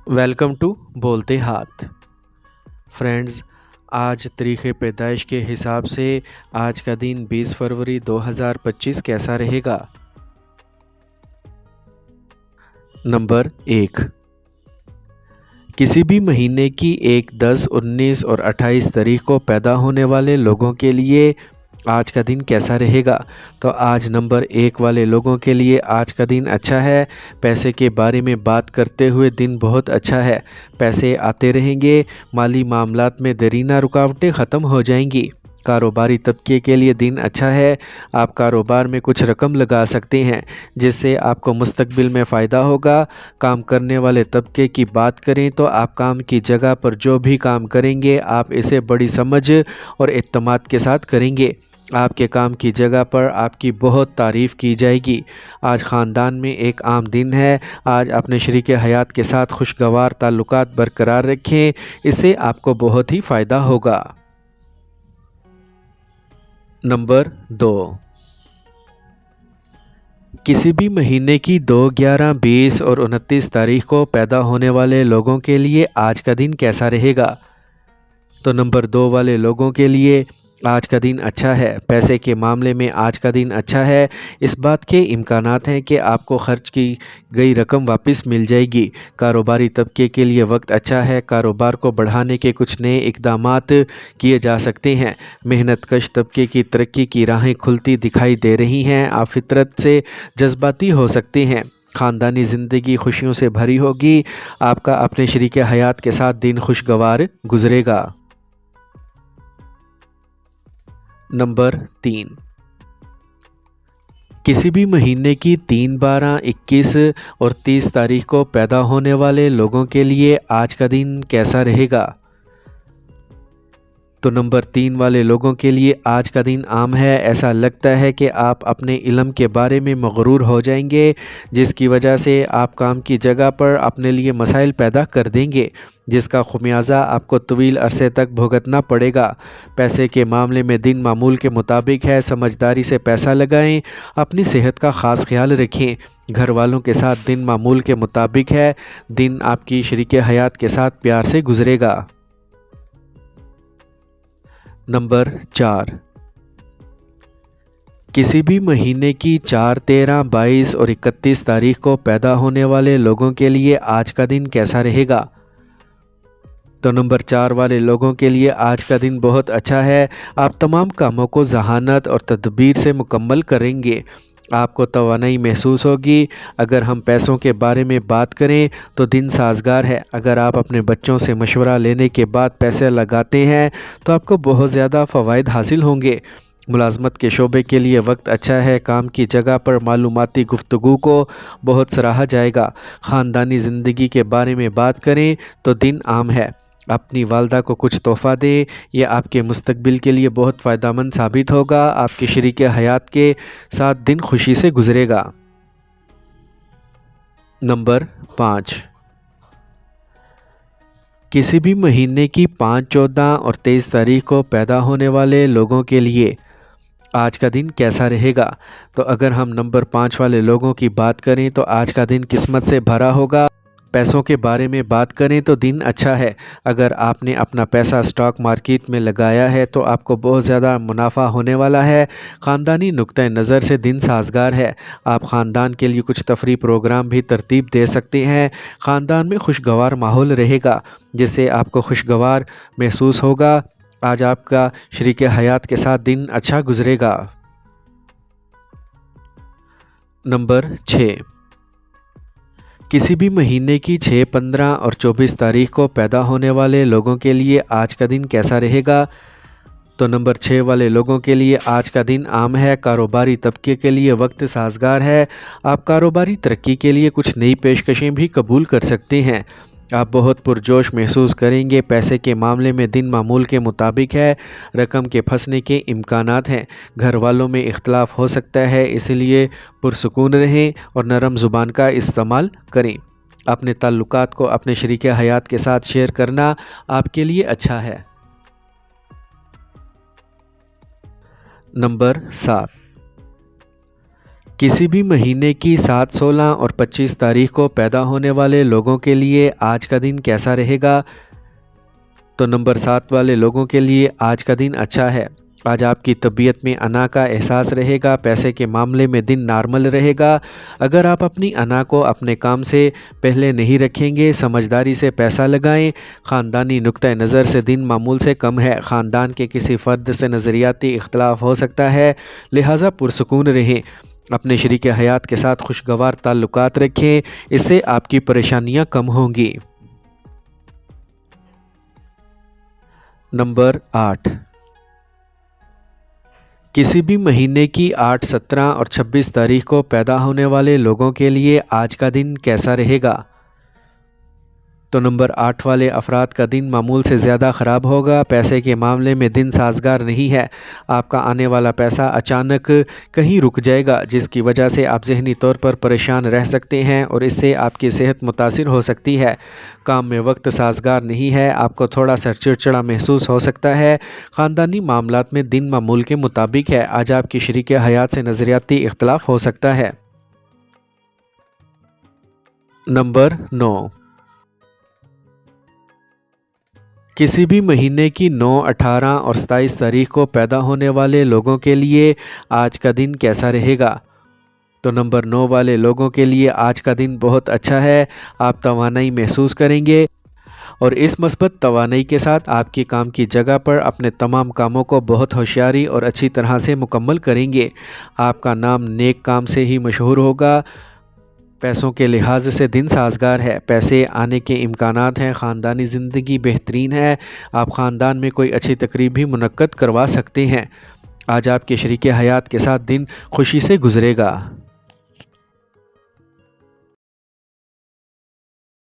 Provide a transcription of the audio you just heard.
Welcome to बोलते हाथ। Friends, आज तारीख़ पैदाइश के हिसाब से आज का दिन 20 फरवरी 2025 कैसा रहेगा? नंबर 1, किसी भी महीने की 1, 10, 19 और 28 तारीख को पैदा होने वाले लोगों के लिए आज का दिन कैसा रहेगा? तो आज नंबर 1 वाले लोगों के लिए आज का दिन अच्छा है। पैसे के बारे में बात करते हुए दिन बहुत अच्छा है। पैसे आते रहेंगे। माली मामलात में देरीना रुकावटें ख़त्म हो जाएंगी। कारोबारी तबके के लिए दिन अच्छा है। आप कारोबार में कुछ रकम लगा सकते हैं जिससे आपको मुस्तकबिल में फ़ायदा होगा। काम करने वाले तबके की बात करें तो आप काम की जगह पर जो भी काम करेंगे आप इसे बड़ी समझ और एतमाद के साथ करेंगे। आपके काम की जगह पर आपकी बहुत तारीफ़ की जाएगी। आज ख़ानदान में एक आम दिन है। आज अपने शरीक हयात के साथ खुशगवार ताल्लुकात बरकरार रखें, इससे आपको बहुत ही फ़ायदा होगा। नंबर 2, किसी भी महीने की 2, 11, 20 और 29 तारीख को पैदा होने वाले लोगों के लिए आज का दिन कैसा रहेगा? तो नंबर 2 वाले लोगों के लिए आज का दिन अच्छा है। पैसे के मामले में आज का दिन अच्छा है। इस बात के इम्कानात हैं कि आपको खर्च की गई रकम वापस मिल जाएगी। कारोबारी तबके के लिए वक्त अच्छा है। कारोबार को बढ़ाने के कुछ नए इक़दामात किए जा सकते हैं। मेहनत कश तबके की तरक्की की राहें खुलती दिखाई दे रही हैं। आप फितरत से जज्बाती हो सकते हैं। ख़ानदानी ज़िंदगी खुशियों से भरी होगी। आपका अपने शरीक हयात के साथ दिन खुशगवार गुजरेगा। नंबर 3, किसी भी महीने की 3, 12, 21 और 30 तारीख को पैदा होने वाले लोगों के लिए आज का दिन कैसा रहेगा? तो नंबर 3 वाले लोगों के लिए आज का दिन आम है। ऐसा लगता है कि आप अपने इल्म के बारे में मगरूर हो जाएंगे, जिसकी वजह से आप काम की जगह पर अपने लिए मसाइल पैदा कर देंगे, जिसका खुमियाजा आपको तवील अरसे तक भुगतना पड़ेगा। पैसे के मामले में दिन मामूल के मुताबिक है। समझदारी से पैसा लगाएं। अपनी सेहत का ख़ास ख्याल रखें। घर वालों के साथ दिन मामूल के मुताबिक है। दिन आपकी शरीक हयात के साथ प्यार से गुजरेगा। नंबर 4, किसी भी महीने की 4, 13, 22 और 31 तारीख को पैदा होने वाले लोगों के लिए आज का दिन कैसा रहेगा? तो नंबर 4 वाले लोगों के लिए आज का दिन बहुत अच्छा है। आप तमाम कामों को ज़हानत और तदबीर से मुकम्मल करेंगे। आपको तवानाई महसूस होगी। अगर हम पैसों के बारे में बात करें तो दिन साजगार है। अगर आप अपने बच्चों से मशवरा लेने के बाद पैसे लगाते हैं तो आपको बहुत ज़्यादा फ़वाइद हासिल होंगे। मुलाजमत के शोबे के लिए वक्त अच्छा है। काम की जगह पर मालूमाती गुफ्तगू को बहुत सराहा जाएगा। ख़ानदानी ज़िंदगी के बारे में बात करें तो दिन आम है। अपनी वालदा को कुछ तोहफ़ा दें। यह आपके मुस्तकबिल के लिए बहुत फ़ायदेमंद साबित होगा। आपके शरीक हयात के साथ दिन खुशी से गुजरेगा। नंबर 5, किसी भी महीने की 5, 14 और 23 तारीख को पैदा होने वाले लोगों के लिए आज का दिन कैसा रहेगा? तो अगर हम नंबर 5 वाले लोगों की बात करें तो आज का दिन किस्मत से भरा होगा। पैसों के बारे में बात करें तो दिन अच्छा है। अगर आपने अपना पैसा स्टॉक मार्केट में लगाया है तो आपको बहुत ज़्यादा मुनाफा होने वाला है। ख़ानदानी नुक्ते नज़र से दिन साजगार है। आप ख़ानदान के लिए कुछ तफरी प्रोग्राम भी तरतीब दे सकते हैं। ख़ानदान में खुशगवार माहौल रहेगा जिससे आपको खुशगवार महसूस होगा। आज आपका शरीक हयात के साथ दिन अच्छा गुजरेगा। नंबर 6, किसी भी महीने की 6, 15 और 24 तारीख को पैदा होने वाले लोगों के लिए आज का दिन कैसा रहेगा? तो नंबर 6 वाले लोगों के लिए आज का दिन आम है। कारोबारी तबके के लिए वक्त साजगार है। आप कारोबारी तरक्की के लिए कुछ नई पेशकशें भी कबूल कर सकते हैं। आप बहुत पुरजोश महसूस करेंगे। पैसे के मामले में दिन मामूल के मुताबिक है। रकम के फंसने के इम्कानात हैं। घर वालों में इख्तलाफ हो सकता है, इसलिए पुरसुकून रहें और नरम ज़ुबान का इस्तेमाल करें। अपने ताल्लुकात को अपने शरीक हयात के साथ शेयर करना आपके लिए अच्छा है। नंबर 7, किसी भी महीने की 7, 16 और 25 तारीख को पैदा होने वाले लोगों के लिए आज का दिन कैसा रहेगा? तो नंबर 7 वाले लोगों के लिए आज का दिन अच्छा है। आज आपकी तबीयत में अना का एहसास रहेगा। पैसे के मामले में दिन नॉर्मल रहेगा। अगर आप अपनी अना को अपने काम से पहले नहीं रखेंगे, समझदारी से पैसा लगाएं। ख़ानदानी नुक्ता नज़र से दिन मामूल से कम है। ख़ानदान के किसी फ़र्द से नज़रियाती इख्तलाफ हो सकता है, लिहाजा पुरसकून रहें। अपने शरीक हयात के साथ खुशगवार ताल्लुकात रखें, इससे आपकी परेशानियां कम होंगी। नंबर 8, किसी भी महीने की 8, 17 और 26 तारीख को पैदा होने वाले लोगों के लिए आज का दिन कैसा रहेगा? तो नंबर 8 वाले अफराद का दिन मामूल से ज़्यादा ख़राब होगा। पैसे के मामले में दिन साजगार नहीं है। आपका आने वाला पैसा अचानक कहीं रुक जाएगा, जिसकी वजह से आप ज़हनी तौर पर परेशान रह सकते हैं और इससे आपकी सेहत मुतासिर हो सकती है। काम में वक्त साजगार नहीं है, आपको थोड़ा सा चिड़चिड़ा महसूस हो सकता है। ख़ानदानी मामलात में दिन मामूल के मुताबिक है। आज आपकी शरीक हयात से नज़रियाती इख्तलाफ हो सकता है। नंबर 9, किसी भी महीने की 9, 18 और 27 तारीख को पैदा होने वाले लोगों के लिए आज का दिन कैसा रहेगा? तो नंबर 9 वाले लोगों के लिए आज का दिन बहुत अच्छा है। आप तवानाई महसूस करेंगे और इस मस्बत तवानाई के साथ आपके काम की जगह पर अपने तमाम कामों को बहुत होशियारी और अच्छी तरह से मुकम्मल करेंगे। आपका नाम नेक काम से ही मशहूर होगा। पैसों के लिहाज से दिन साजगार है। पैसे आने के इम्कानात हैं। ख़ानदानी ज़िंदगी बेहतरीन है। आप ख़ानदान में कोई अच्छी तकरीब भी मुनक्कद करवा सकते हैं। आज आपके शरीके हयात के साथ दिन खुशी से गुजरेगा।